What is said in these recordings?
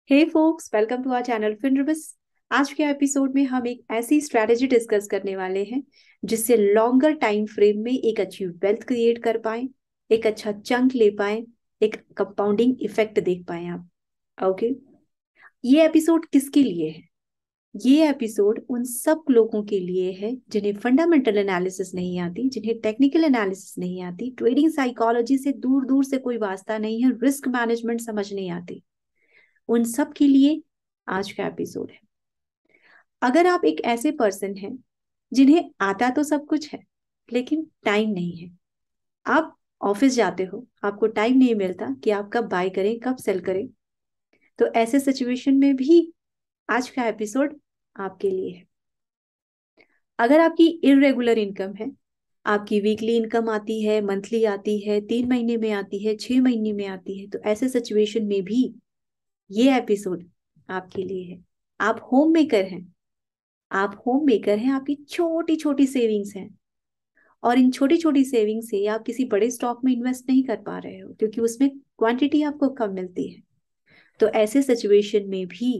Hey folks, welcome to our channel फिनरबिस। आज के एपिसोड में हम एक ऐसी स्ट्रैटेजी डिस्कस करने वाले हैं जिससे लॉन्गर टाइम फ्रेम में एक अच्छी वेल्थ क्रिएट कर पाए, एक अच्छा चंक ले पाए, एक कंपाउंडिंग इफेक्ट देख पाए आप। ओके, ये एपिसोड किसके लिए है? ये एपिसोड उन सब लोगों के लिए है जिन्हें फंडामेंटल एनालिसिस नहीं आती, जिन्हें टेक्निकल एनालिसिस नहीं आती, ट्रेडिंग साइकोलॉजी से दूर दूर से कोई वास्ता नहीं है, रिस्क मैनेजमेंट समझ नहीं आती। उन सब के लिए आज का एपिसोड है। अगर आप एक ऐसे पर्सन हैं जिन्हें आता तो सब कुछ है लेकिन टाइम नहीं है, आप ऑफिस जाते हो, आपको टाइम नहीं मिलता कि आप कब बाय करें कब सेल करें, तो ऐसे सिचुएशन में भी आज का एपिसोड आपके लिए है। अगर आपकी इरेगुलर इनकम है, आपकी वीकली इनकम आती है, मंथली आती है, 3 महीने में आती है, 6 महीने में आती है, तो ऐसे सिचुएशन में भी ये एपिसोड आपके लिए है। आप होम मेकर हैं, आपकी छोटी छोटी सेविंग्स हैं, और इन छोटी छोटी सेविंग से आप किसी बड़े स्टॉक में इन्वेस्ट नहीं कर पा रहे हो क्योंकि उसमें क्वांटिटी आपको कम मिलती है। तो ऐसे सिचुएशन में भी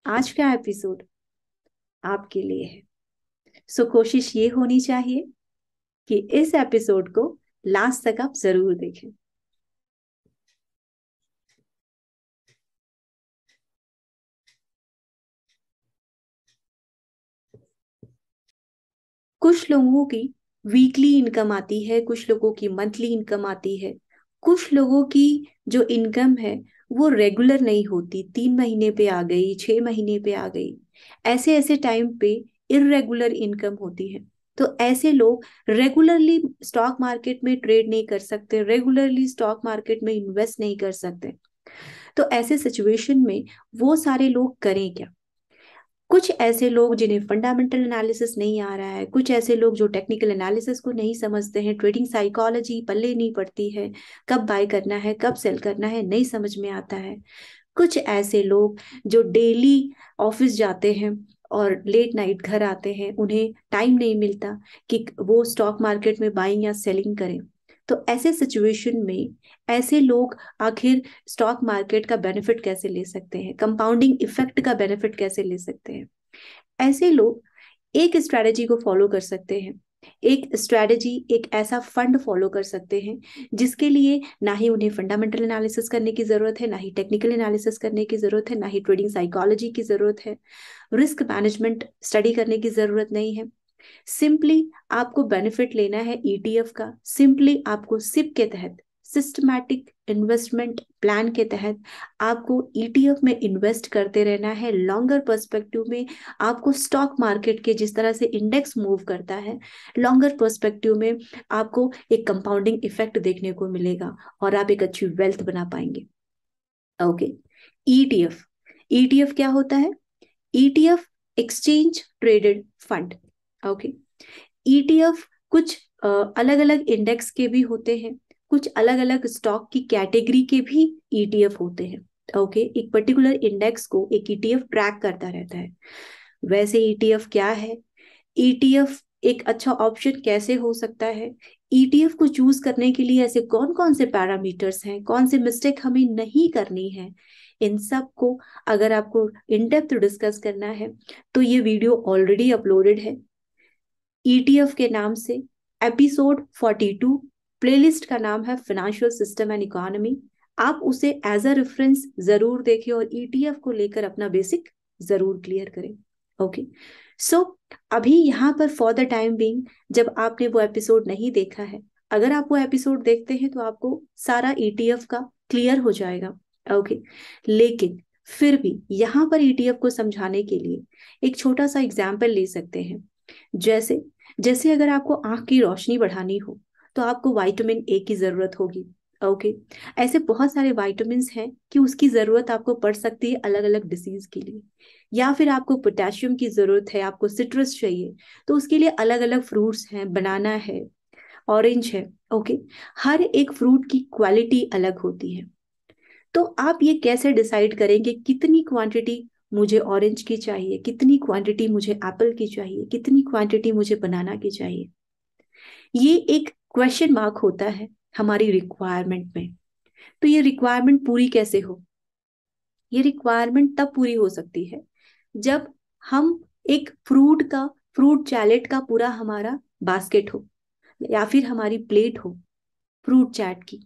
आज का एपिसोड आपके लिए है। सो कोशिश ये होनी चाहिए कि इस एपिसोड को लास्ट तक आप जरूर देखें। कुछ लोगों की वीकली इनकम आती है, कुछ लोगों की मंथली इनकम आती है, कुछ लोगों की जो इनकम है वो रेगुलर नहीं होती, 3 महीने पे आ गई, 6 महीने पे आ गई। ऐसे ऐसे टाइम पे इरेगुलर इनकम होती है। तो ऐसे लोग रेगुलरली स्टॉक मार्केट में ट्रेड नहीं कर सकते, रेगुलरली स्टॉक मार्केट में इन्वेस्ट नहीं कर सकते। तो ऐसे सिचुएशन में वो सारे लोग करें क्या? कुछ ऐसे लोग जिन्हें फंडामेंटल एनालिसिस नहीं आ रहा है, कुछ ऐसे लोग जो टेक्निकल एनालिसिस को नहीं समझते हैं, ट्रेडिंग साइकोलॉजी पल्ले नहीं पड़ती है, कब बाय करना है कब सेल करना है नहीं समझ में आता है। कुछ ऐसे लोग जो डेली ऑफिस जाते हैं और लेट नाइट घर आते हैं, उन्हें टाइम नहीं मिलता कि वो स्टॉक मार्केट में बाइंग या सेलिंग करें। तो ऐसे सिचुएशन में ऐसे लोग आखिर स्टॉक मार्केट का बेनिफिट कैसे ले सकते हैं, कंपाउंडिंग इफेक्ट का बेनिफिट कैसे ले सकते हैं? ऐसे लोग एक स्ट्रैटेजी को फॉलो कर सकते हैं, एक स्ट्रैटेजी, एक ऐसा फंड फॉलो कर सकते हैं जिसके लिए ना ही उन्हें फंडामेंटल एनालिसिस करने की जरूरत है, ना ही टेक्निकल एनालिसिस करने की जरूरत है, ना ही ट्रेडिंग साइकोलॉजी की जरूरत है, रिस्क मैनेजमेंट स्टडी करने की जरूरत नहीं है। सिंपली आपको बेनिफिट लेना है ईटीएफ का, सिंपली आपको सिप के तहत, सिस्टमैटिक इन्वेस्टमेंट प्लान के तहत आपको ईटीएफ में इन्वेस्ट करते रहना है। लॉन्गर पर्सपेक्टिव में आपको स्टॉक मार्केट के जिस तरह से इंडेक्स मूव करता है, लॉन्गर पर्सपेक्टिव में आपको एक कंपाउंडिंग इफेक्ट देखने को मिलेगा और आप एक अच्छी वेल्थ बना पाएंगे। ओके, ईटीएफ, ईटीएफ क्या होता है? ETF exchange traded fund. Okay, ETF कुछ अलग अलग इंडेक्स के भी होते हैं, कुछ अलग अलग स्टॉक की कैटेगरी के भी ईटीएफ होते हैं। ओके, एक पर्टिकुलर इंडेक्स को एक ईटीएफ ट्रैक करता रहता है। वैसे ईटीएफ क्या है? ईटीएफ एक अच्छा ऑप्शन कैसे हो सकता है? ईटीएफ को चूज करने के लिए ऐसे कौन कौन से पैरामीटर्स हैं, कौन से मिस्टेक हमें नहीं करनी है, इन सब को अगर आपको इन डेप्थ डिस्कस करना है तो ये वीडियो ऑलरेडी अपलोडेड है ईटीएफ के नाम से, एपिसोड 42। प्लेलिस्ट का नाम है फाइनेंशियल सिस्टम एंड इकोनॉमी। आप उसे एज अ रेफरेंस जरूर देखें और ईटीएफ को लेकर अपना बेसिक जरूर क्लियर करें। ओके, सो अभी यहाँ पर फॉर द टाइम बीइंग, जब आपने वो एपिसोड नहीं देखा है, अगर आप वो एपिसोड देखते हैं तो आपको सारा ईटीएफ का क्लियर हो जाएगा। ओके, लेकिन फिर भी यहाँ पर ईटीएफ को समझाने के लिए एक छोटा सा एग्जाम्पल ले सकते हैं। जैसे जैसे अगर आपको आंख की रोशनी बढ़ानी हो तो आपको विटामिन ए की जरूरत होगी। ओके, ऐसे बहुत सारे विटामिन हैं कि उसकी जरूरत आपको पड़ सकती है अलग अलग डिसीज के लिए। या फिर आपको पोटेशियम की जरूरत है, आपको सिट्रस चाहिए, तो उसके लिए अलग अलग फ्रूट्स हैं, बनाना है, ऑरेंज है। ओके, हर एक फ्रूट की क्वालिटी अलग होती है। तो आप ये कैसे डिसाइड करेंगे कितनी क्वांटिटी मुझे ऑरेंज की चाहिए, कितनी क्वांटिटी मुझे एप्पल की चाहिए, कितनी क्वांटिटी मुझे बनाना की चाहिए? ये एक क्वेश्चन मार्क होता है हमारी रिक्वायरमेंट में। तो ये रिक्वायरमेंट पूरी कैसे हो? ये रिक्वायरमेंट तब पूरी हो सकती है जब हम एक फ्रूट चैलेट का पूरा हमारा बास्केट हो, या फिर हमारी प्लेट हो फ्रूट चैट की,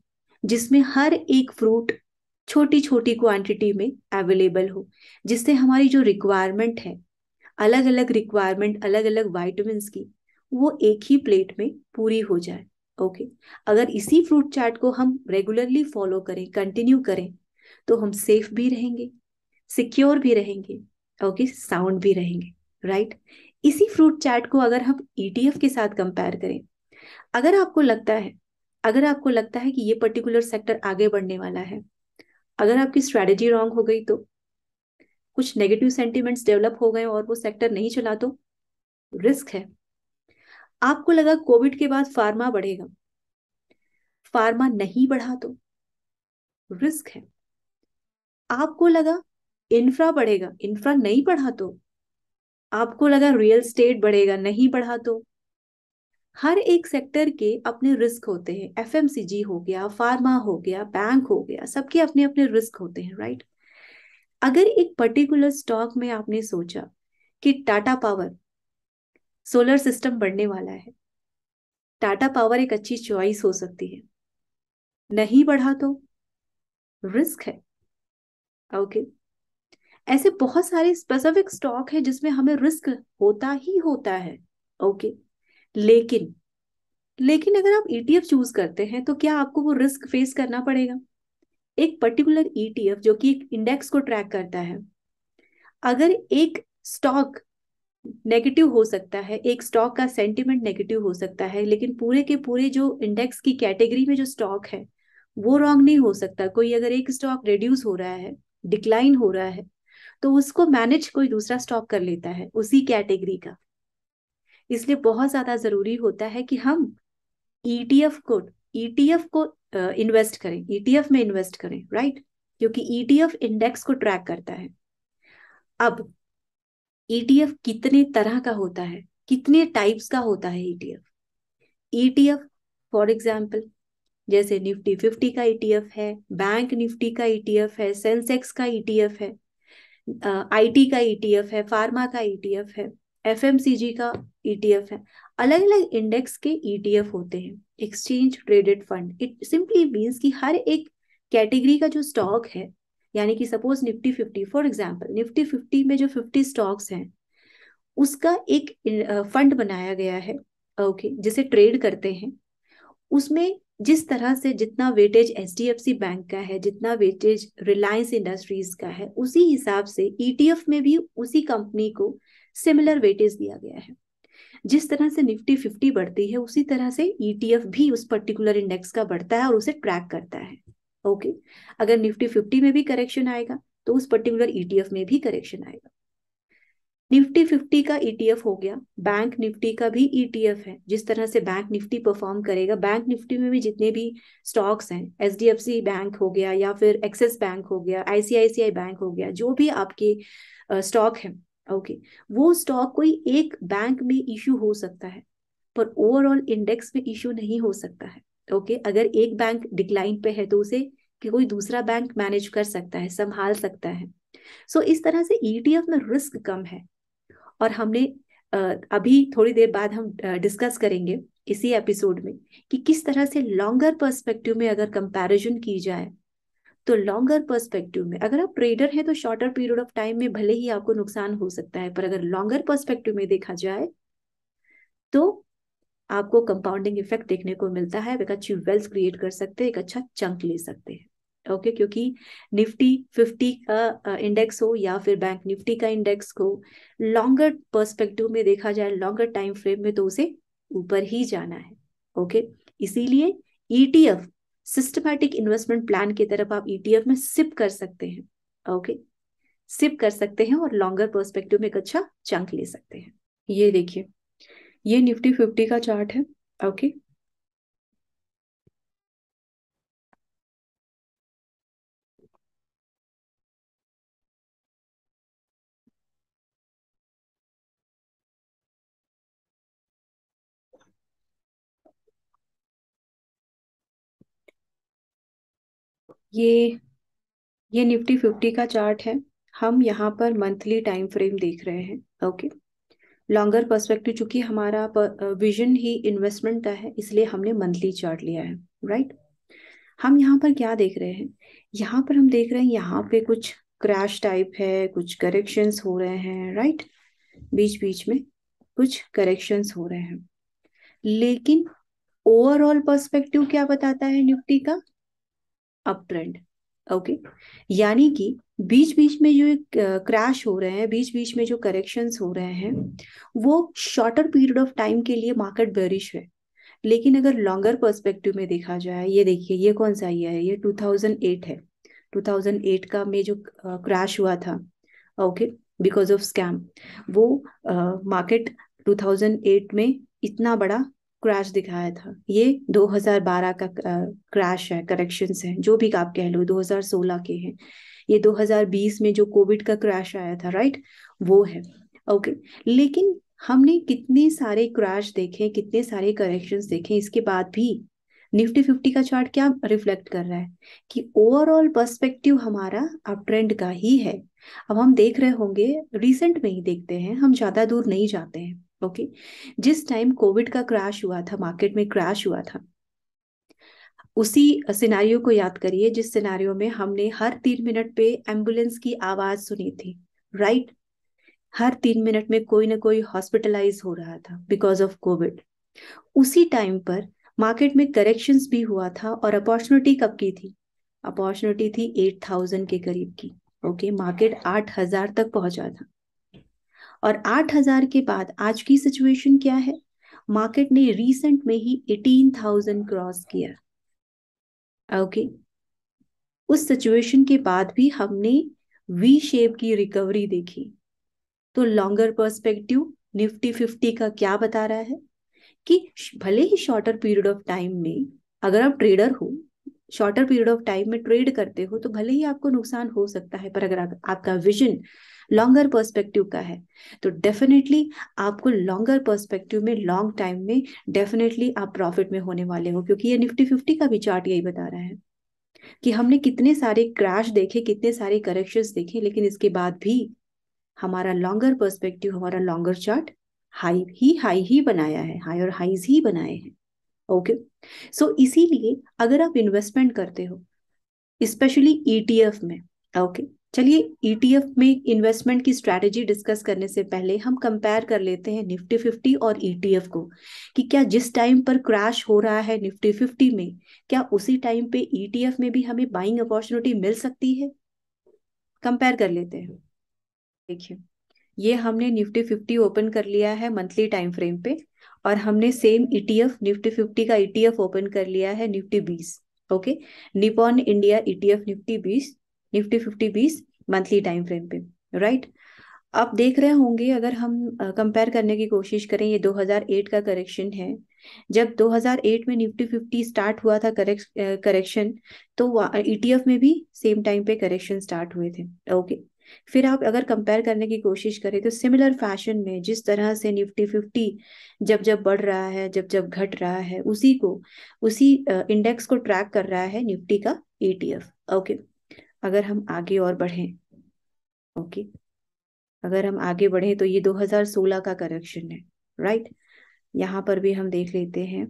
जिसमें हर एक फ्रूट छोटी छोटी क्वांटिटी में अवेलेबल हो, जिससे हमारी जो रिक्वायरमेंट है, अलग अलग रिक्वायरमेंट अलग अलग वाइटामिन की, वो एक ही प्लेट में पूरी हो जाए। ओके। अगर इसी फ्रूट चार्ट को हम रेगुलरली फॉलो करें, कंटिन्यू करें, तो हम सेफ भी रहेंगे, सिक्योर भी रहेंगे, ओके, साउंड भी रहेंगे, राइट। इसी फ्रूट चार्ट को अगर हम ईटीएफ के साथ कंपेयर करें, अगर आपको लगता है अगर आपको लगता है कि ये पर्टिकुलर सेक्टर आगे बढ़ने वाला है, अगर आपकी स्ट्रेटेजी रॉन्ग हो गई, तो कुछ नेगेटिव सेंटिमेंट्स डेवलप हो गए और वो सेक्टर नहीं चला, तो रिस्क है। आपको लगा कोविड के बाद फार्मा बढ़ेगा, फार्मा नहीं बढ़ा, तो रिस्क है। आपको लगा इंफ्रा बढ़ेगा, इंफ्रा नहीं बढ़ा, तो आपको लगा रियल स्टेट बढ़ेगा, नहीं बढ़ा, तो हर एक सेक्टर के अपने रिस्क होते हैं। एफएमसीजी हो गया, फार्मा हो गया, बैंक हो गया, सबके अपने अपने रिस्क होते हैं, राइट। अगर एक पर्टिकुलर स्टॉक में आपने सोचा कि टाटा पावर सोलर सिस्टम बढ़ने वाला है, टाटा पावर एक अच्छी चॉइस हो सकती है, नहीं बढ़ा, तो रिस्क है। ओके। ऐसे बहुत सारे स्पेसिफिक स्टॉक है जिसमें हमें रिस्क होता ही होता है। ओके। लेकिन लेकिन अगर आप ईटीएफ चूज करते हैं, तो क्या आपको वो रिस्क फेस करना पड़ेगा? एक पर्टिकुलर ईटीएफ जो कि एक इंडेक्स को ट्रैक करता है, अगर एक स्टॉक नेगेटिव हो सकता है, एक स्टॉक का सेंटिमेंट नेगेटिव हो सकता है, लेकिन पूरे के पूरे जो इंडेक्स की कैटेगरी में जो स्टॉक है वो रॉन्ग नहीं हो सकता। कोई अगर एक स्टॉक रिड्यूस हो रहा है, डिक्लाइन हो रहा है, तो उसको मैनेज कोई दूसरा स्टॉक कर लेता है उसी कैटेगरी का। इसलिए बहुत ज्यादा जरूरी होता है कि हम ईटीएफ को ईटीएफ को इन्वेस्ट करें, ईटीएफ में इन्वेस्ट करें, राइट। क्योंकि ईटीएफ इंडेक्स को ट्रैक करता है। अब ईटीएफ कितने तरह का होता है, कितने टाइप्स का होता है ईटीएफ? ईटीएफ फॉर एग्जाम्पल, जैसे निफ्टी 50 का ईटीएफ है, बैंक निफ्टी का ईटीएफ है, सेंसेक्स का ईटीएफ है, आईटी का ईटीएफ है, फार्मा का ईटीएफ है, एफएमसीजी का ईटीएफ है। अलग अलग इंडेक्स के ईटीएफ होते हैं, exchange traded fund. It simply means कि हर एक कैटेगरी का जो स्टॉक है, यानी कि suppose Nifty 50, for example Nifty 50 में जो 50 स्टॉक्स हैं, उसका एक फंड बनाया गया है, ओके, जिसे ट्रेड करते हैं। उसमें जिस तरह से जितना वेटेज एचडीएफसी बैंक का है, जितना वेटेज रिलायंस इंडस्ट्रीज का है, उसी हिसाब से ईटीएफ में भी उसी कंपनी को सिमिलर वेटेज दिया गया है। जिस तरह से निफ्टी 50 बढ़ती है, उसी तरह से ईटीएफ भी उस पर्टिकुलर इंडेक्स का बढ़ता है और उसे ट्रैक करता है। ओके। अगर निफ्टी 50 में भी करेक्शन आएगा, तो उस पर्टिकुलर ईटीएफ में भी करेक्शन आएगा। निफ्टी 50 का ईटीएफ हो गया, बैंक निफ्टी का भी ईटीएफ है। जिस तरह से बैंक निफ्टी परफॉर्म करेगा, बैंक निफ्टी में भी जितने भी स्टॉक्स हैं, एचडीएफसी बैंक हो गया, या फिर एक्सिस बैंक हो गया, आईसीआईसीआई बैंक हो गया, जो भी आपके स्टॉक है, ओके, वो स्टॉक कोई एक बैंक में इशू हो सकता है, पर ओवरऑल इंडेक्स में इशू नहीं हो सकता है। ओके। अगर एक बैंक डिक्लाइन पे है, तो उसे कि कोई दूसरा बैंक मैनेज कर सकता है, संभाल सकता है। सो इस तरह से ईटीएफ में रिस्क कम है। और हमने अभी थोड़ी देर बाद हम डिस्कस करेंगे इसी एपिसोड में कि किस तरह से लॉन्गर पर्सपेक्टिव में अगर कंपैरिजन की जाए, तो लॉन्गर पर्सपेक्टिव में अगर आप ट्रेडर हैं, तो शॉर्टर पीरियड ऑफ टाइम में भले ही आपको नुकसान हो सकता है, पर अगर लॉन्गर पर्सपेक्टिव में देखा जाए, तो आपको कंपाउंडिंग इफेक्ट देखने को मिलता है। एक अच्छी वेल्थ क्रिएट कर सकते हैं, एक अच्छा चंक ले सकते हैं। ओके। क्योंकि निफ्टी 50 का इंडेक्स हो या फिर बैंक निफ्टी का इंडेक्स हो, लॉन्गर पर्सपेक्टिव में देखा जाए, लॉन्गर टाइम फ्रेम में, तो उसे ऊपर ही जाना है। ओके। इसीलिए ईटीएफ, सिस्टमैटिक इन्वेस्टमेंट प्लान की तरफ आप ईटीएफ में सिप कर सकते हैं। ओके। सिप कर सकते हैं और लॉन्गर पर्सपेक्टिव में एक अच्छा चंक ले सकते हैं। ये देखिए, ये निफ्टी 50 का चार्ट है। ओके। ये ये निफ्टी 50 का चार्ट है। हम यहाँ पर मंथली टाइम फ्रेम देख रहे हैं। ओके, लॉन्गर पर्सपेक्टिव, चूंकि हमारा विजन ही इन्वेस्टमेंट का है, इसलिए हमने मंथली चार्ट लिया है। राइट, हम यहाँ पर क्या देख रहे हैं? यहाँ पर हम देख रहे हैं यहाँ पे कुछ क्रैश टाइप है, कुछ करेक्शंस हो रहे हैं। राइट, बीच बीच में कुछ करेक्शंस हो रहे हैं, लेकिन ओवरऑल पर्सपेक्टिव क्या बताता है निफ्टी का? Up trend. ओके, यानी कि बीच बीच में जो क्रैश हो रहे हैं, बीच बीच में जो करेक्शंस हो रहे हैं, वो शॉर्टर पीरियड ऑफ टाइम के लिए मार्केट बेरिश है। लेकिन अगर लॉन्गर पर्सपेक्टिव में देखा जाए, ये देखिए ये कौन सा ईयर है? ये 2008 है। 2008 का में जो क्रैश हुआ था, ओके, बिकॉज ऑफ स्कैम, वो मार्केट 2008 में इतना बड़ा क्रैश दिखाया था। ये 2012 का क्रैश है, करेक्शंस है, जो भी आप कह लो, 2016 के हैं। ये 2020 में जो कोविड का क्रैश आया था, राइट, वो है। ओके, लेकिन हमने कितने सारे क्रैश देखे, कितने सारे करेक्शंस देखे, इसके बाद भी निफ्टी 50 का चार्ट क्या रिफ्लेक्ट कर रहा है? कि ओवरऑल पर्सपेक्टिव हमारा अप ट्रेंड का ही है। अब हम देख रहे होंगे, रिसेंट में ही देखते हैं, हम ज्यादा दूर नहीं जाते हैं। ओके, जिस टाइम कोविड का क्रैश हुआ था, मार्केट में क्रैश हुआ था, उसी सिनारियो को याद करिए जिस सिनारियो में हमने हर 3 मिनट पे एम्बुलेंस की आवाज सुनी थी। राइट, हर 3 मिनट में कोई ना कोई हॉस्पिटलाइज हो रहा था बिकॉज ऑफ कोविड। उसी टाइम पर मार्केट में करेक्शंस भी हुआ था, और अपॉर्चुनिटी कब की थी? अपॉर्चुनिटी थी 8,000 के करीब की। ओके, मार्केट 8,000 तक पहुंचा था, और 8,000 के बाद आज की सिचुएशन क्या है? मार्केट ने रिसेंट में ही 18,000 क्रॉस किया। ओके, उस सिचुएशन के बाद भी हमने वी शेप की रिकवरी देखी। तो लॉन्गर पर्सपेक्टिव निफ्टी 50 का क्या बता रहा है? कि भले ही शॉर्टर पीरियड ऑफ टाइम में, अगर आप ट्रेडर हो, शॉर्टर पीरियड ऑफ टाइम में ट्रेड करते हो, तो भले ही आपको नुकसान हो सकता है, पर अगर आपका विजन लॉन्गर पर्सपेक्टिव का है, तो डेफिनेटली आपको लॉन्गर पर्सपेक्टिव में, लॉन्ग टाइम में डेफिनेटली आप प्रॉफिट में होने वाले हो। क्योंकि ये निफ्टी 50 का भी चार्ट यही बता रहा है कि हमने कितने सारे क्रैश देखे, कितने सारे करेक्शंस देखे, लेकिन इसके बाद भी हमारा लॉन्गर पर्सपेक्टिव, हमारा लॉन्गर चार्ट हाई ही बनाया है, हाई और हाईज ही बनाए हैं। ओके, सो इसीलिए अगर आप इन्वेस्टमेंट करते हो, स्पेशली ईटीएफ में, ओके, चलिए ईटीएफ में इन्वेस्टमेंट की स्ट्रैटेजी डिस्कस करने से पहले हम कंपेयर कर लेते हैं निफ्टी 50 और ईटीएफ को, कि क्या जिस टाइम पर क्रैश हो रहा है निफ्टी 50 में, क्या उसी टाइम पे ईटीएफ में भी हमें बाइंग अपॉर्चुनिटी मिल सकती है? कंपेयर कर लेते हैं। देखिए, ये हमने निफ्टी 50 ओपन कर लिया है मंथली टाइम फ्रेम पे, और हमने सेम ईटीएफ निफ्टी 50 का ईटीएफ ओपन कर लिया है Nifty 20। Okay, Nippon India ETF Nifty 20, Nifty 50 20 monthly time frame पे। राइट, आप देख रहे होंगे, अगर हम कंपेयर करने की कोशिश करें, ये 2008 का करेक्शन है। जब 2008 में निफ्टी 50 स्टार्ट हुआ था करेक्शन, तो ईटीएफ में भी सेम टाइम पे करेक्शन स्टार्ट हुए थे। ओके, फिर आप अगर कंपेयर करने की कोशिश करें, तो सिमिलर फैशन में जिस तरह से निफ्टी 50 जब जब बढ़ रहा है, जब जब घट रहा है, उसी इंडेक्स को ट्रैक कर रहा है निफ्टी का ईटीएफ। ओके, अगर हम आगे और बढ़ें, ओके, अगर हम आगे बढ़े तो ये 2016 का करेक्शन है। राइट, यहाँ पर भी हम देख लेते हैं।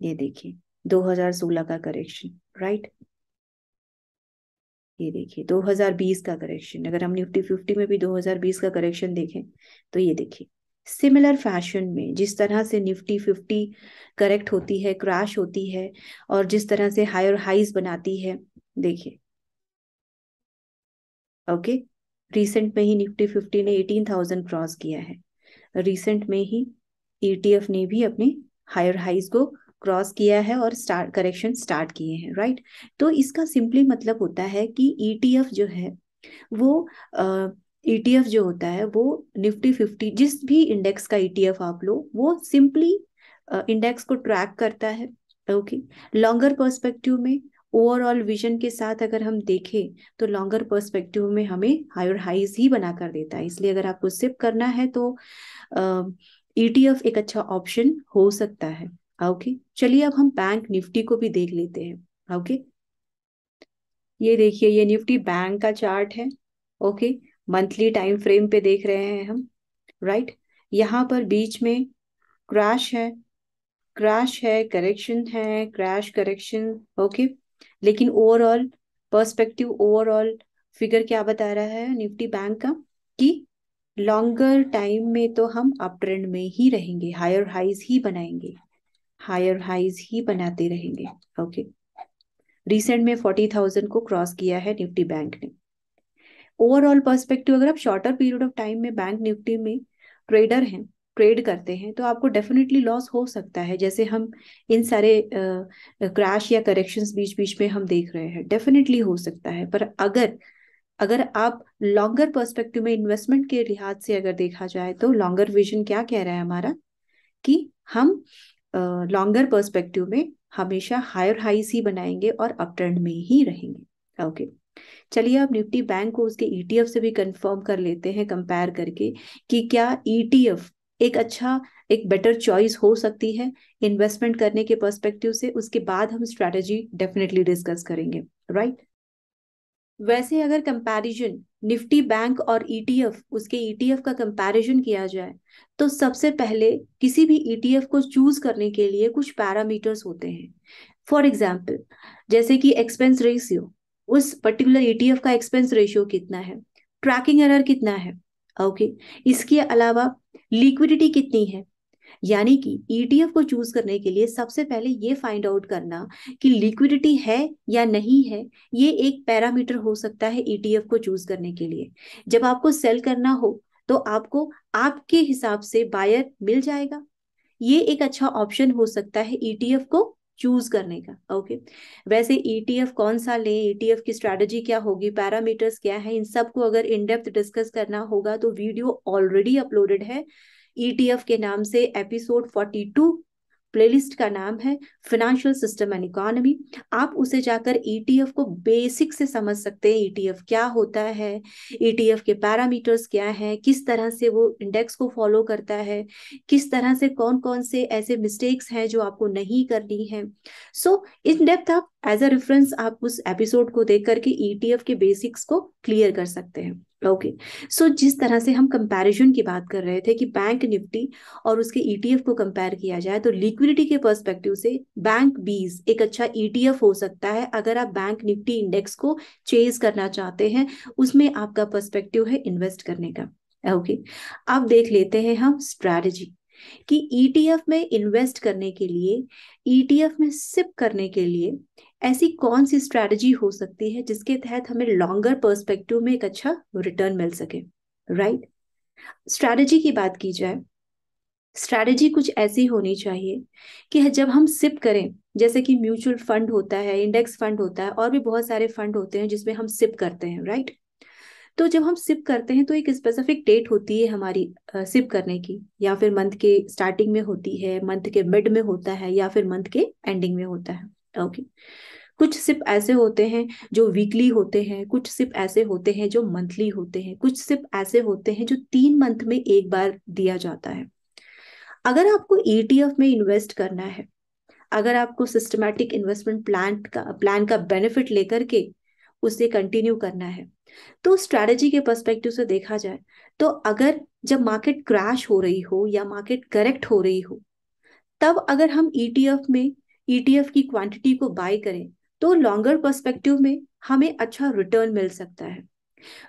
ये देखिए 2016 का करेक्शन। राइट, ये देखिए 2020 का करेक्शन। अगर हम निफ्टी 50 में भी 2020 का करेक्शन देखें, तो ये देखिए सिमिलर फैशन में जिस तरह से निफ्टी 50 करेक्ट होती है, क्रैश होती है, और जिस तरह से हायर हाइज बनाती है, देखिए। ओके, रिसेंट में ही निफ्टी 50 ने 18,000 क्रॉस किया है। रिसेंट में ही ईटीएफ ने भी अपने हायर हाइज को क्रॉस किया है और स्टार्ट करेक्शन स्टार्ट किए हैं। राइट, तो इसका सिंपली मतलब होता है कि ईटीएफ जो है वो ईटीएफ जो होता है वो निफ्टी 50, जिस भी इंडेक्स का ईटीएफ आप लो, वो सिंपली इंडेक्स को ट्रैक करता है। ओके, लॉन्गर पर्सपेक्टिव में, ओवरऑल विजन के साथ अगर हम देखें, तो लॉन्गर पर्सपेक्टिव में हमें हायर हाइज ही बना कर देता है। इसलिए अगर आपको सिप करना है, तो ईटीएफ एक अच्छा ऑप्शन हो सकता है। ओके, चलिए अब हम बैंक निफ्टी को भी देख लेते हैं। ओके, ये देखिए, ये निफ्टी बैंक का चार्ट है। ओके, मंथली टाइम फ्रेम पे देख रहे हैं हम, राइट। यहाँ पर बीच में क्रैश है, क्रैश है, करेक्शन है, क्रैश करेक्शन। ओके, लेकिन ओवरऑल पर्सपेक्टिव, ओवरऑल फिगर क्या बता रहा है निफ्टी बैंक का, कि लॉन्गर टाइम में तो हम अप ट्रेंड में ही रहेंगे, हायर हाइज ही बनाएंगे, हायर हाइज ही बनाते रहेंगे। ओके, रिसेंट में 40,000 को क्रॉस किया है निफ्टी बैंक ने। ओवरऑल पर्सपेक्टिव, अगर आप शॉर्टर पीरियड ऑफ टाइम में बैंक निफ्टी में ट्रेडर हैं, ट्रेड करते हैं, तो आपको डेफिनेटली लॉस हो सकता है, जैसे हम इन सारे क्रैश या करेक्शंस बीच बीच में हम देख रहे हैं, डेफिनेटली हो सकता है। पर अगर अगर आप लॉन्गर पर्सपेक्टिव में इन्वेस्टमेंट के लिहाज से अगर देखा जाए, तो लॉन्गर विजन क्या कह रहा है हमारा, कि हम लॉन्गर पर्सपेक्टिव में हमेशा हायर हाइस ही बनाएंगे और अप ट्रेंड में ही रहेंगे। ओके, चलिए अब निफ्टी बैंक को उसके ईटीएफ से भी कंफर्म कर लेते हैं, कंपेयर करके, कि क्या ईटीएफ एक अच्छा, एक बेटर चॉइस हो सकती है इन्वेस्टमेंट करने के पर्सपेक्टिव से। उसके बाद हम स्ट्रैटेजी डेफिनेटली डिस्कस करेंगे, राइट। वैसे अगर कंपैरिजन निफ्टी बैंक और ईटीएफ, उसके ईटीएफ का कंपैरिजन किया जाए, तो सबसे पहले किसी भी ईटीएफ को चूज करने के लिए कुछ पैरामीटर्स होते हैं। फॉर एग्जाम्पल, जैसे कि एक्सपेंस रेशियो, उस पर्टिकुलर ईटीएफ का एक्सपेंस रेशियो कितना है, ट्रैकिंग एरर कितना है। ओके, इसके अलावा लिक्विडिटी कितनी है, यानी कि ईटीएफ को चूज करने के लिए सबसे पहले ये फाइंड आउट करना कि लिक्विडिटी है या नहीं है, ये एक पैरामीटर हो सकता है ईटीएफ को चूज करने के लिए। जब आपको सेल करना हो, तो आपको आपके हिसाब से बायर मिल जाएगा, ये एक अच्छा ऑप्शन हो सकता है ईटीएफ को चूज करने का। ओके, वैसे ईटीएफ कौन सा ले, ईटीएफ की स्ट्रैटेजी क्या होगी, पैरामीटर्स क्या है, इन सब को अगर इन डेप्थ डिस्कस करना होगा, तो वीडियो ऑलरेडी अपलोडेड है ईटीएफ के नाम से, एपिसोड 42, प्लेलिस्ट का नाम है फाइनेंशियल सिस्टम एंड इकोनॉमी। आप उसे जाकर ईटीएफ को बेसिक से समझ सकते हैं, ईटीएफ क्या होता है, ईटीएफ के पैरामीटर्स क्या है, किस तरह से वो इंडेक्स को फॉलो करता है, किस तरह से कौन कौन से ऐसे मिस्टेक्स हैं जो आपको नहीं करनी है। सो इन डेप्थ आप एज अ रेफरेंस आप उस एपिसोड को देख करके ईटीएफ के बेसिक्स को क्लियर कर सकते हैं। ओके, सो जिस तरह से हम कंपैरिजन की बात कर रहे थे कि बैंक निफ्टी और उसके ईटीएफ को कंपेयर किया जाए, तो लिक्विडिटी के पर्सपेक्टिव से बैंक बीज एक अच्छा ईटीएफ हो सकता है अगर आप बैंक निफ्टी इंडेक्स को चेज करना चाहते हैं, उसमें आपका पर्सपेक्टिव है इन्वेस्ट करने का। ओके, अब देख लेते हैं हम स्ट्रैटेजी, कि ईटीएफ में इन्वेस्ट करने के लिए, ईटीएफ में सिप करने के लिए ऐसी कौन सी स्ट्रैटेजी हो सकती है जिसके तहत हमें लॉन्गर पर्सपेक्टिव में एक अच्छा रिटर्न मिल सके, राइट। स्ट्रैटेजी की बात की जाए, स्ट्रैटेजी कुछ ऐसी होनी चाहिए कि जब हम सिप करें, जैसे कि म्यूचुअल फंड होता है, इंडेक्स फंड होता है, और भी बहुत सारे फंड होते हैं जिसमें हम सिप करते हैं, राइट। तो जब हम सिप करते हैं, तो एक स्पेसिफिक डेट होती है हमारी सिप करने की, या फिर मंथ के स्टार्टिंग में होती है, मंथ के मिड में होता है, या फिर मंथ के एंडिंग में होता है। ओके, कुछ सिप ऐसे होते हैं जो वीकली होते हैं, कुछ सिप ऐसे होते हैं जो मंथली होते हैं, कुछ सिप ऐसे होते हैं जो 3 मंथ में एक बार दिया जाता है। अगर आपको ईटीएफ में इन्वेस्ट करना है, अगर आपको सिस्टमैटिक इन्वेस्टमेंट प्लान का बेनिफिट लेकर के उसे कंटिन्यू करना है, तो स्ट्रैटेजी के पर्सपेक्टिव से देखा जाए, तो अगर जब मार्केट क्रैश हो रही हो या मार्केट करेक्ट हो रही हो, तब अगर हम ईटीएफ की क्वांटिटी को बाय करें, तो लॉन्गर पर्सपेक्टिव में हमें अच्छा रिटर्न मिल सकता है।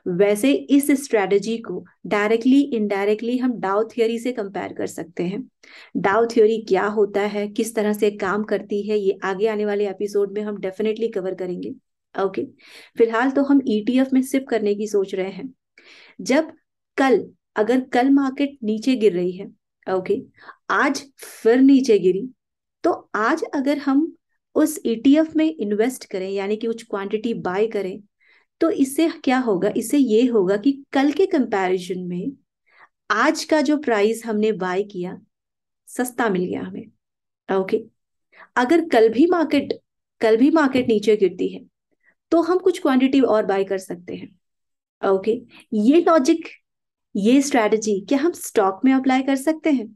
वैसे इस स्ट्रेटजी को डायरेक्टली इनडायरेक्टली हम डाउ थियोरी से कंपेयर कर सकते हैं। डाउ थ्योरी क्या होता है, किस तरह से काम करती है, ये आगे आने वाले एपिसोड में हम डेफिनेटली कवर करेंगे। ओके, फिलहाल तो हम ईटीएफ में सिप करने की सोच रहे हैं। जब कल, अगर कल मार्केट नीचे गिर रही है, ओके, आज फिर नीचे गिरी, तो आज अगर हम उस ईटीएफ में इन्वेस्ट करें, यानी कि कुछ क्वांटिटी बाय करें, तो इससे क्या होगा, इससे ये होगा कि कल के कंपैरिजन में आज का जो प्राइस हमने बाय किया, सस्ता मिल गया हमें। ओके, अगर कल भी मार्केट नीचे गिरती है, तो हम कुछ क्वांटिटी और बाय कर सकते हैं। ओके, ये लॉजिक, ये स्ट्रैटेजी क्या हम स्टॉक में अप्लाई कर सकते हैं?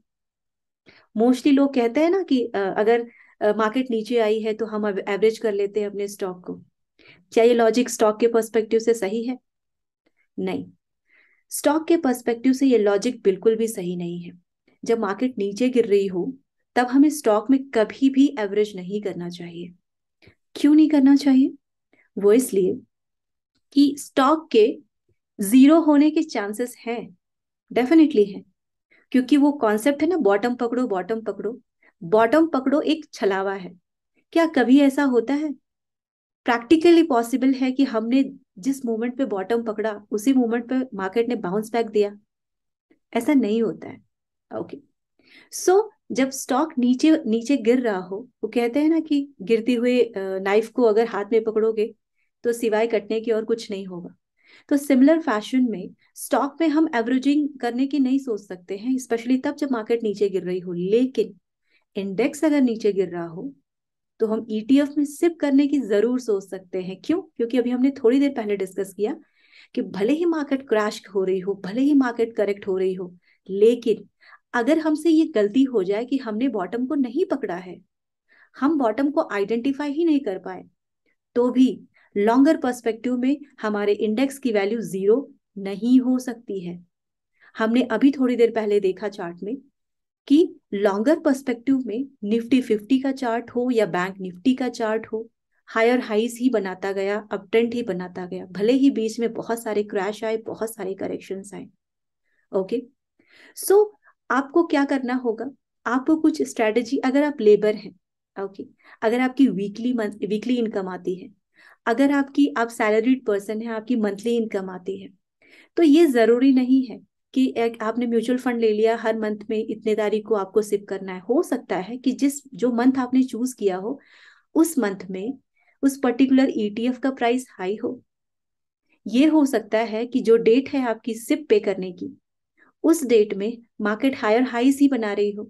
मोस्टली लोग कहते हैं ना कि अगर मार्केट नीचे आई है तो हम एवरेज कर लेते हैं अपने स्टॉक को। क्या ये लॉजिक स्टॉक के पर्सपेक्टिव से सही है? नहीं, स्टॉक के पर्सपेक्टिव से ये लॉजिक बिल्कुल भी सही नहीं है। जब मार्केट नीचे गिर रही हो तब हमें स्टॉक में कभी भी एवरेज नहीं करना चाहिए। क्यों नहीं करना चाहिए? वो इसलिए कि स्टॉक के जीरो होने के चांसेस हैं, डेफिनेटली है। क्योंकि वो कॉन्सेप्ट है ना, बॉटम पकड़ो बॉटम पकड़ो। बॉटम पकड़ो एक छलावा है। क्या कभी ऐसा होता है? प्रैक्टिकली पॉसिबल है कि हमने जिस मोमेंट पे बॉटम पकड़ा उसी मोमेंट पे मार्केट ने बाउंस बैक दिया? ऐसा नहीं होता है। ओके, सो जब स्टॉक नीचे नीचे गिर रहा हो, वो कहते हैं ना कि गिरती हुई नाइफ को अगर हाथ में पकड़ोगे तो सिवाय कटने की और कुछ नहीं होगा। तो सिमिलर फैशन में स्टॉक में हम एवरेजिंग करने की नहीं सोच सकते हैं, स्पेशली तब जब मार्केट नीचे गिर रही हो। लेकिन इंडेक्स अगर नीचे गिर रहा हो तो हम ईटीएफ में सिप करने की जरूर सोच सकते हैं। क्यों? क्योंकि अभी हमने थोड़ी देर पहले डिस्कस किया कि भले ही मार्केट क्रैश हो रही हो, भले ही मार्केट करेक्ट हो रही हो, लेकिन अगर हमसे ये गलती हो जाए कि हमने बॉटम को नहीं पकड़ा है, हम बॉटम को आइडेंटिफाई ही नहीं कर पाए, तो भी लॉन्गर पर्सपेक्टिव में हमारे इंडेक्स की वैल्यू जीरो नहीं हो सकती है। हमने अभी थोड़ी देर पहले देखा चार्ट में कि लॉन्गर पर्सपेक्टिव में निफ्टी 50 का चार्ट हो या बैंक निफ्टी का चार्ट हो, हायर हाइज ही बनाता गया, अप ट्रेंड ही बनाता गया, भले ही बीच में बहुत सारे क्रैश आए, बहुत सारे करेक्शंस आए। ओके, सो आपको क्या करना होगा? आपको कुछ स्ट्रेटेजी, अगर आप लेबर हैं, ओके, अगर आपकी वीकली इनकम आती है, अगर आपकी आप सैलरीड पर्सन है, आपकी मंथली इनकम आती है, तो ये जरूरी नहीं है कि एक आपने म्यूचुअल फंड ले लिया, हर मंथ में इतने तारीख को आपको सिप करना है। हो सकता है कि जो मंथ आपने चूज किया हो उस मंथ में उस पर्टिकुलर ईटीएफ का प्राइस हाई हो। ये हो सकता है कि जो डेट है आपकी सिप पे करने की, उस डेट में मार्केट हायर हाईज ही बना रही हो।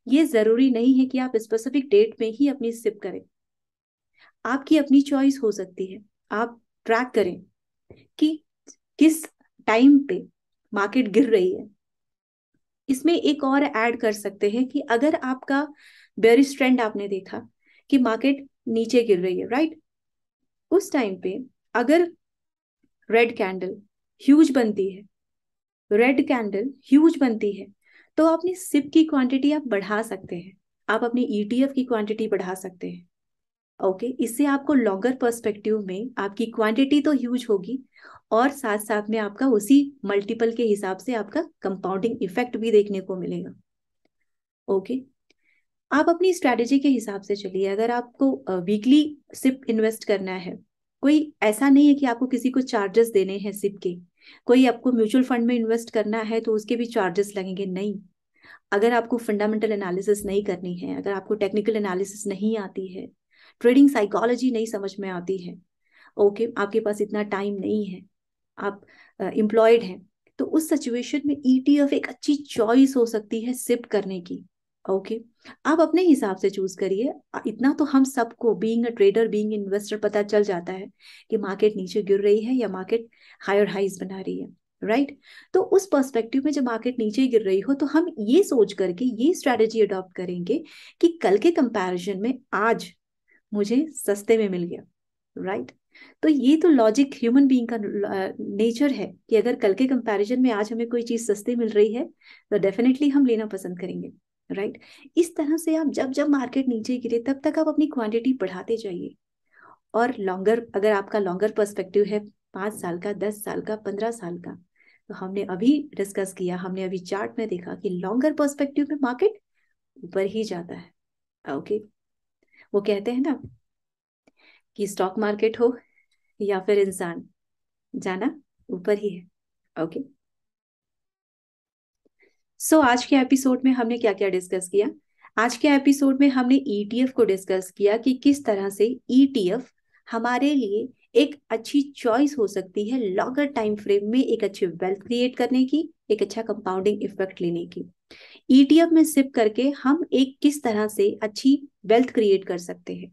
ये जरूरी नहीं है कि आप स्पेसिफिक डेट में ही अपनी सिप करें। आपकी अपनी चॉइस हो सकती है। आप ट्रैक करें कि किस टाइम पे मार्केट गिर रही है। इसमें एक और ऐड कर सकते हैं कि अगर आपका बेयरिश ट्रेंड आपने देखा कि मार्केट नीचे गिर रही है, राइट, उस टाइम पे अगर रेड कैंडल ह्यूज बनती है, रेड कैंडल ह्यूज बनती है, तो अपनी सिप की क्वांटिटी आप बढ़ा सकते हैं, आप अपनी ईटीएफ की क्वांटिटी बढ़ा सकते हैं। ओके, इससे आपको लॉन्गर पर्सपेक्टिव में आपकी क्वांटिटी तो ह्यूज होगी और साथ साथ में आपका उसी मल्टीपल के हिसाब से आपका कंपाउंडिंग इफेक्ट भी देखने को मिलेगा। ओके, आप अपनी स्ट्रैटेजी के हिसाब से चलिए। अगर आपको वीकली सिप इन्वेस्ट करना है, कोई ऐसा नहीं है कि आपको किसी को चार्जेस देने हैं सिप के। कोई आपको म्यूचुअल फंड में इन्वेस्ट करना है तो उसके भी चार्जेस लगेंगे, नहीं। अगर आपको फंडामेंटल एनालिसिस नहीं करनी है, अगर आपको टेक्निकल एनालिसिस नहीं आती है, ट्रेडिंग साइकोलॉजी नहीं समझ में आती है, ओके, आपके पास इतना टाइम नहीं है, आप एम्प्लॉयड हैं, तो उस सिचुएशन में ईटीएफ एक अच्छी चॉइस हो सकती है सिप करने की। ओके, आप अपने हिसाब से चूज करिए। इतना तो हम सबको, being a trader, being investor, पता चल जाता है कि मार्केट नीचे गिर रही है या मार्केट हायर हाइज बना रही है, राइट। तो उस पर्सपेक्टिव में जब मार्केट नीचे गिर रही हो तो हम ये सोच करके ये स्ट्रैटेजी अडॉप्ट करेंगे कि कल के कंपैरिजन में आज मुझे सस्ते में मिल गया, राइट। तो ये तो लॉजिक ह्यूमन बीइंग का नेचर है कि अगर कल के कंपैरिजन में आज हमें कोई चीज सस्ती मिल रही है तो डेफिनेटली हम लेना पसंद करेंगे, राइट। इस तरह से आप जब जब मार्केट नीचे गिरे तब तक आप अपनी क्वांटिटी बढ़ाते जाइए। और लॉन्गर, अगर आपका लॉन्गर पर्सपेक्टिव है 5 साल का, 10 साल का, 15 साल का, तो हमने अभी डिस्कस किया, हमने अभी चार्ट में देखा कि लॉन्गर पर्सपेक्टिव में मार्केट ऊपर ही जाता है। ओके, वो कहते हैं ना कि स्टॉक मार्केट हो या फिर इंसान, जाना ऊपर ही है। ओके, सो आज के एपिसोड में हमने क्या क्या डिस्कस किया? आज के एपिसोड में हमने ईटीएफ को डिस्कस किया कि किस तरह से ईटीएफ हमारे लिए एक अच्छी चॉइस हो सकती है लॉन्गर टाइम फ्रेम में एक अच्छी वेल्थ क्रिएट करने की, एक अच्छा कंपाउंडिंग इफेक्ट लेने की। ईटीएफ में सिप करके हम एक किस तरह से अच्छी वेल्थ क्रिएट कर सकते हैं,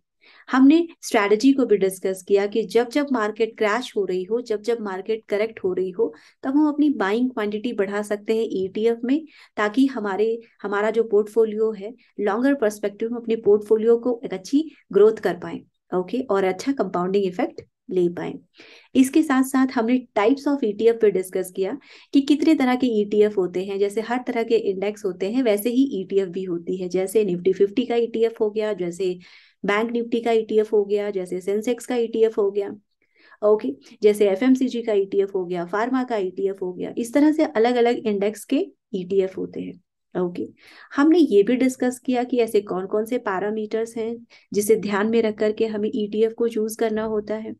हमने स्ट्रैटेजी को भी डिस्कस किया कि जब जब मार्केट क्रैश हो रही हो, जब जब मार्केट करेक्ट हो रही हो, तब हम अपनी बाइंग क्वांटिटी बढ़ा सकते हैं ईटीएफ में, ताकि हमारा जो पोर्टफोलियो है लॉन्गर पर्सपेक्टिव में अपने पोर्टफोलियो को एक अच्छी ग्रोथ कर पाए, ओके, और अच्छा कंपाउंडिंग इफेक्ट ले पाए। इसके साथ साथ हमने टाइप्स ऑफ ईटीएफ पे डिस्कस किया कि कितने तरह के ईटीएफ होते हैं। जैसे हर तरह के इंडेक्स होते हैं वैसे ही ईटीएफ भी होती है। जैसे निफ्टी 50 का ईटीएफ हो गया, जैसे बैंक निफ्टी का ईटीएफ हो गया, जैसे सेंसेक्स का ईटीएफ हो गया, ओके, जैसे एफएमसीजी का ईटीएफ हो गया, फार्मा का ईटीएफ हो गया। इस तरह से अलग अलग इंडेक्स के ईटीएफ होते हैं, ओके। हमने ये भी डिस्कस किया कि ऐसे कौन कौन से पैरामीटर्स हैं जिसे ध्यान में रख करके हमें ईटीएफ को चूज करना होता है।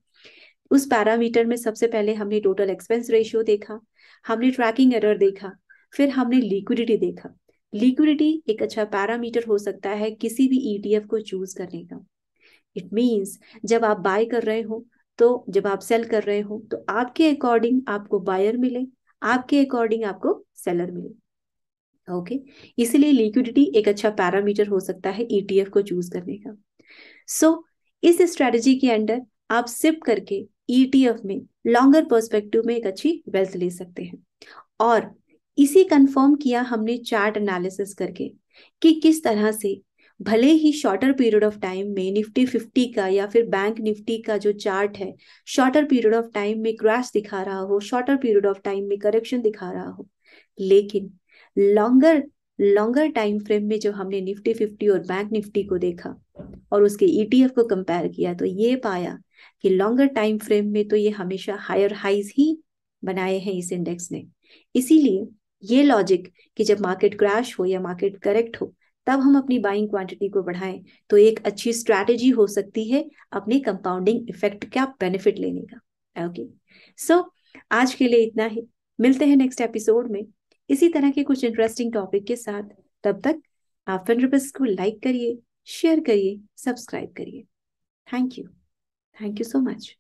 उस पैरामीटर में सबसे पहले हमने टोटल एक्सपेंस रेशियो देखा, हमने ट्रैकिंग एरर देखा, फिर हमने लिक्विडिटी देखा। लिक्विडिटी एक अच्छा पैरामीटर हो सकता है किसी भी ईटीएफ को चूज करने का। इट मींस जब आप बाय कर रहे हो, तो जब आप सेल कर रहे हो, तो आपके अकॉर्डिंग आपको बायर मिले, आपके अकॉर्डिंग आपको सेलर मिले, ओके। इसलिए लिक्विडिटी एक अच्छा पैरामीटर हो सकता है ईटीएफ को चूज करने का। सो इस स्ट्रेटजी के अंडर आप सिप करके ईटीएफ में लॉन्गर पर्सपेक्टिव में एक अच्छी वेल्थ ले सकते हैं। और इसी कंफर्म किया हमने चार्ट एनालिसिस करके कि किस तरह से भले ही शॉर्टर पीरियड ऑफ टाइम में निफ्टी 50 का या फिर बैंक निफ्टी का जो चार्ट है शॉर्टर पीरियड ऑफ टाइम में क्रैश दिखा रहा हो, शॉर्टर पीरियड ऑफ टाइम में करेक्शन दिखा रहा हो, लेकिन लॉन्गर लॉन्गर टाइम फ्रेम में जो हमने निफ्टी 50 और बैंक निफ्टी को देखा और उसके ईटीएफ को कंपेयर किया, तो ये पाया कि लॉन्गर टाइम फ्रेम में तो ये हमेशा हायर हाइज ही बनाए हैं इस इंडेक्स ने। इसीलिए ये लॉजिक कि जब मार्केट क्रैश हो या मार्केट करेक्ट हो तब हम अपनी बाइंग क्वांटिटी को बढ़ाएं, तो एक अच्छी स्ट्रैटेजी हो सकती है अपने कंपाउंडिंग इफेक्ट का बेनिफिट लेने का, ओके। सो आज के लिए इतना ही, मिलते हैं नेक्स्ट एपिसोड में इसी तरह के कुछ इंटरेस्टिंग टॉपिक के साथ। तब तक आप FinRippers को लाइक करिए, शेयर करिए, सब्सक्राइब करिए। Thank you so much.